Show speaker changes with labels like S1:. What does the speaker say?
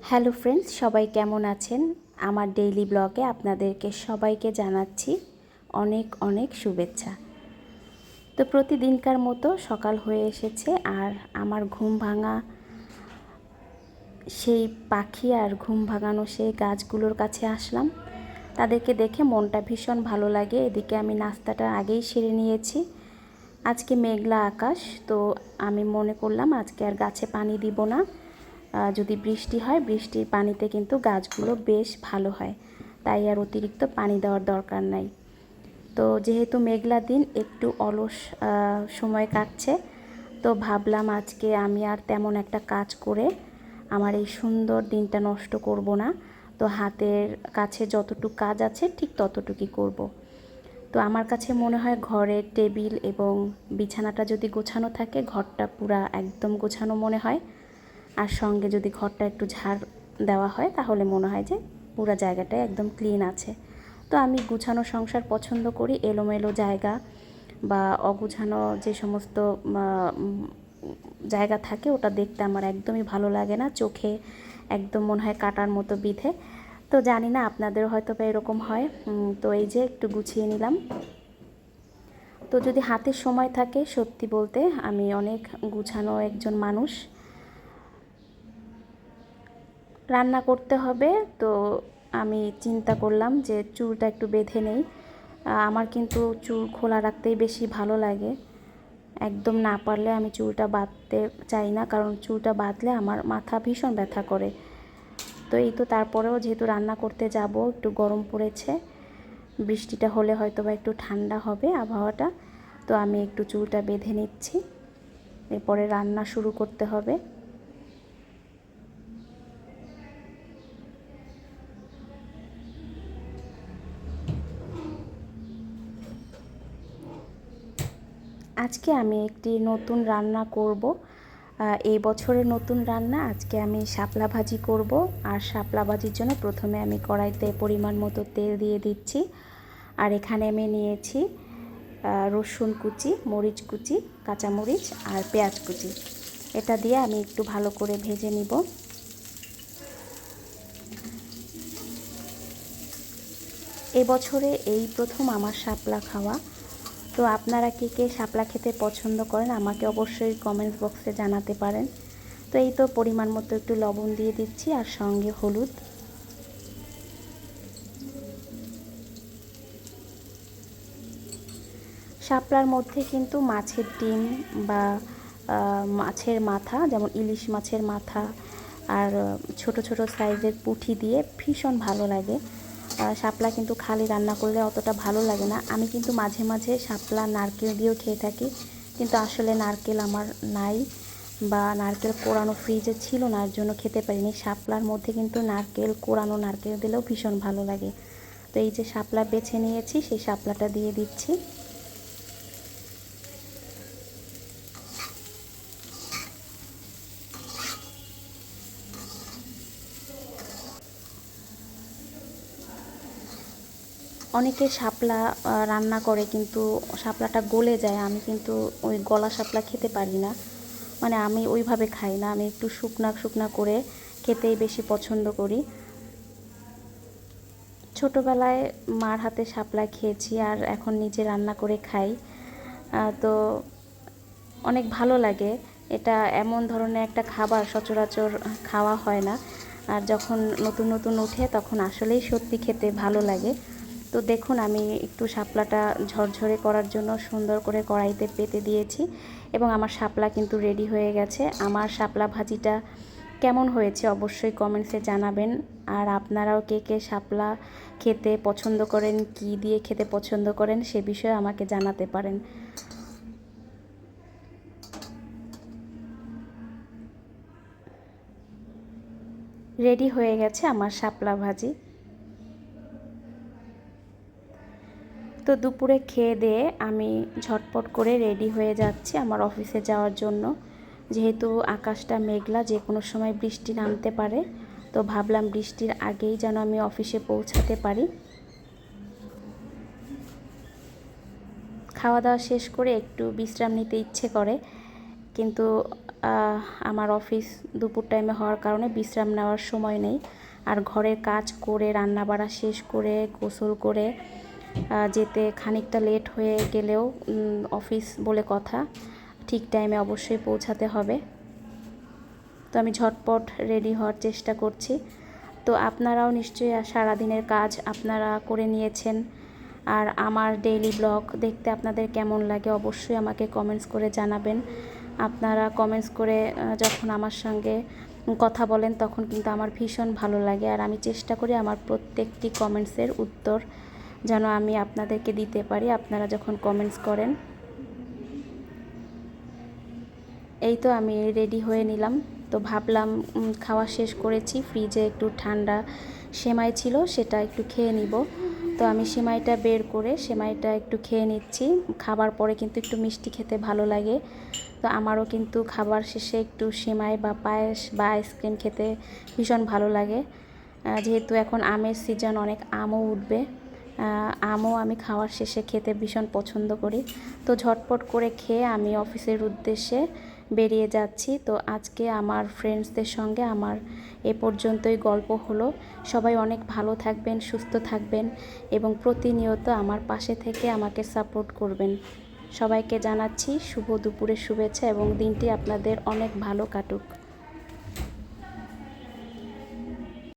S1: Hello friends, সবাই কেমন আছেন? আমার ডেইলি ব্লগে আপনাদেরকে সবাইকে জানাচ্ছি অনেক অনেক শুভেচ্ছা। তো প্রতিদিনকার মতো সকাল হয়ে এসেছে, আর আমার ঘুম ভাঙা সেই পাখি আর ঘুম ভাঙানো সেই গাছগুলোর কাছে আসলাম। তাদেরকে দেখে মনটা ভীষণ ভালো লাগে। এদিকে আমি নাস্তাটা আগেই সেরে নিয়েছি। আজকে মেঘলা আকাশ, তো আমি মনে করলাম আজকে আর গাছে পানি দিব না। যদি বৃষ্টি হয়, বৃষ্টির পানিতে কিন্তু গাছগুলো বেশ ভালো হয়, তাই আর অতিরিক্ত পানি দেওয়ার দরকার নাই। তো যেহেতু মেঘলা দিন, একটু অলস সময় কাটছে, তো ভাবলাম আজকে আমি আর তেমন একটা কাজ করে আমার এই সুন্দর দিনটা নষ্ট করব না। তো হাতের কাছে যতটুকু কাজ আছে ঠিক ততটুকুই করব। তো আমার কাছে মনে হয় ঘরের টেবিল এবং বিছানাটা যদি গোছানো থাকে, ঘরটা পুরা একদম গোছানো মনে হয়। আর সঙ্গে যদি ঘরটা একটু ঝাড় দেওয়া হয়, তাহলে মনে হয় যে পুরো জায়গাটাই একদম ক্লিন আছে। তো আমি গুছানো সংসার পছন্দ করি। এলোমেলো জায়গা বা অগুছানো যে সমস্ত জায়গা থাকে, ওটা দেখতে আমার একদমই ভালো লাগে না। চোখে একদম মনে হয় কাটার মতো বিধে। তো জানি না আপনাদের হয়তো বা এরকম হয়। তো এই যে একটু গুছিয়ে নিলাম। তো যদি হাতে সময় থাকে, সত্যি বলতে আমি অনেক গুছানো একজন মানুষ। রান্না করতে হবে, তো আমি চিন্তা করলাম যে চুলটা একটু বেঁধে নেই। আমার কিন্তু চুল খোলা রাখতেই বেশি ভালো লাগে। একদম না পারলে আমি চুলটা বাঁধতে চাই না, কারণ চুলটা বাঁধলে আমার মাথা ভীষণ ব্যথা করে। তো এই তো, তারপরেও যেহেতু রান্না করতে যাব, একটু গরম পড়েছে, বৃষ্টিটা হলে হয়তো বা একটু ঠান্ডা হবে আবহাওয়াটা। তো আমি একটু চুলটা বেঁধে নিচ্ছি, এরপরে রান্না শুরু করতে হবে। আজকে আমি একটি নতুন রান্না করব। এই বছরের নতুন রান্না। আজকে আমি শাপলা ভাজি করব। আর শাপলা ভাজির জন্য প্রথমে আমি কড়াইতে পরিমাণ মতো তেল দিয়ে দিচ্ছি। আর এখানে আমি নিয়েছি রসুন কুচি, মরিচ কুচি, কাঁচামরিচ আর পেঁয়াজ কুচি। এটা দিয়ে আমি একটু ভালো করে ভেজে নিব। এবছরে এই প্রথম আমার শাপলা খাওয়া। তো আপনারা কে কে শাপলা খেতে পছন্দ করেন আমাকে অবশ্যই কমেন্টস বক্সে জানাতে পারেন। তো এই তো পরিমাণ মতো একটু লবণ দিয়ে দিচ্ছি, আর সঙ্গে হলুদ। শাপলার মধ্যে কিন্তু মাছের ডিম বা মাছের মাথা, যেমন ইলিশ মাছের মাথা আর ছোট ছোট সাইজের পুঁটি দিয়ে ভীষণ ভালো লাগে। শাপলা কিন্তু খালি রান্না করলে অতটা ভালো লাগে না। আমি কিন্তু মাঝে মাঝে শাপলা নারকেল দিয়েও খেয়ে থাকি, কিন্তু আসলে নারকেল আমার নাই, বা নারকেল কোরানো ফ্রিজে ছিল না, এর জন্য খেতে পারিনি। শাপলার মধ্যে কিন্তু নারকেল কোরানো নারকেল দিলেও ভীষণ ভালো লাগে। তো এই যে শাপলা বেছে নিয়েছি, সেই শাপলাটা দিয়ে দিচ্ছি। অনেকে শাপলা রান্না করে, কিন্তু শাপলাটা গলে যায়। আমি কিন্তু ওই গলা শাপলা খেতে পারি না, মানে আমি ওইভাবে খাই না। আমি একটু শুকনা শুকনা করে খেতেই বেশি পছন্দ করি। ছোটোবেলায় মার হাতে শাপলা খেয়েছি, আর এখন নিজে রান্না করে খাই। তো অনেক ভালো লাগে। এটা এমন ধরনের একটা খাবার সচরাচর খাওয়া হয় না, আর যখন নতুন নতুন ওঠে তখন আসলেই সত্যি খেতে ভালো লাগে। তো দেখুন, আমি একটু শাপলাটা ঝরঝরে করার জন্য সুন্দর করে কড়াইতে পেতে দিয়েছি, এবং আমার শাপলা কিন্তু রেডি হয়ে গেছে। আমার শাপলা ভাজিটা কেমন হয়েছে অবশ্যই কমেন্টসে জানাবেন। আর আপনারাও কে কে শাপলা খেতে পছন্দ করেন, কি দিয়ে খেতে পছন্দ করেন, সে বিষয়ে আমাকে জানাতে পারেন। রেডি হয়ে গেছে আমার শাপলা ভাজি। তো দুপুরে খেয়ে দিয়ে আমি ঝটপট করে রেডি হয়ে যাচ্ছি আমার অফিসে যাওয়ার জন্য। যেহেতু আকাশটা মেঘলা, যে কোনো সময় বৃষ্টি নামতে পারে, তো ভাবলাম বৃষ্টির আগেই যেন আমি অফিসে পৌঁছাতে পারি। খাওয়া দাওয়া শেষ করে একটু বিশ্রাম নিতে ইচ্ছে করে, কিন্তু আমার অফিস দুপুর টাইমে হওয়ার কারণে বিশ্রাম নেওয়ার সময় নেই। আর ঘরের কাজ করে রান্নাবাড়া শেষ করে গোসল করে যেতে খানিকটা লেট হয়ে গেলেও অফিস বলে কথা, ঠিক টাইমে অবশ্যই পৌঁছাতে হবে। তো আমি ঝটপট রেডি হওয়ার চেষ্টা করছি। তো আপনারাও নিশ্চয়ই সারাদিনের কাজ আপনারা করে নিয়েছেন। আর আমার ডেইলি ব্লগ দেখতে আপনাদের কেমন লাগে অবশ্যই আমাকে কমেন্টস করে জানাবেন। আপনারা কমেন্টস করে যখন আমার সঙ্গে কথা বলেন তখন কিন্তু আমার ভীষণ ভালো লাগে। আর আমি চেষ্টা করি আমার প্রত্যেকটি কমেন্টসের উত্তর যেন আমি আপনাদেরকে দিতে পারি আপনারা যখন কমেন্টস করেন। এই তো আমি রেডি হয়ে নিলাম। তো ভাবলাম খাওয়া শেষ করেছি, ফ্রিজে একটু ঠান্ডা সেমাই ছিল সেটা একটু খেয়ে নিব। তো আমি সেমাইটা বের করে সেমাইটা একটু খেয়ে নিচ্ছি। খাবার পরে কিন্তু একটু মিষ্টি খেতে ভালো লাগে। তো আমারও কিন্তু খাবার শেষে একটু সেমাই বা পায়েস বা আইসক্রিম খেতে ভীষণ ভালো লাগে। যেহেতু এখন আমের সিজন, অনেক আমও উঠবে, আমও আমি খাওয়ার শেষে খেতে ভীষণ পছন্দ করি। তো ঝটপট করে খেয়ে আমি অফিসের উদ্দেশ্যে বেরিয়ে যাচ্ছি। তো আজকে আমার ফ্রেন্ডসদের সঙ্গে আমার এ পর্যন্তই গল্প হলো। সবাই অনেক ভালো থাকবেন, সুস্থ থাকবেন এবং প্রতিনিয়ত আমার পাশে থেকে আমাকে সাপোর্ট করবেন। সবাইকে জানাচ্ছি শুভ দুপুরের শুভেচ্ছা এবং দিনটি আপনাদের অনেক ভালো কাটুক।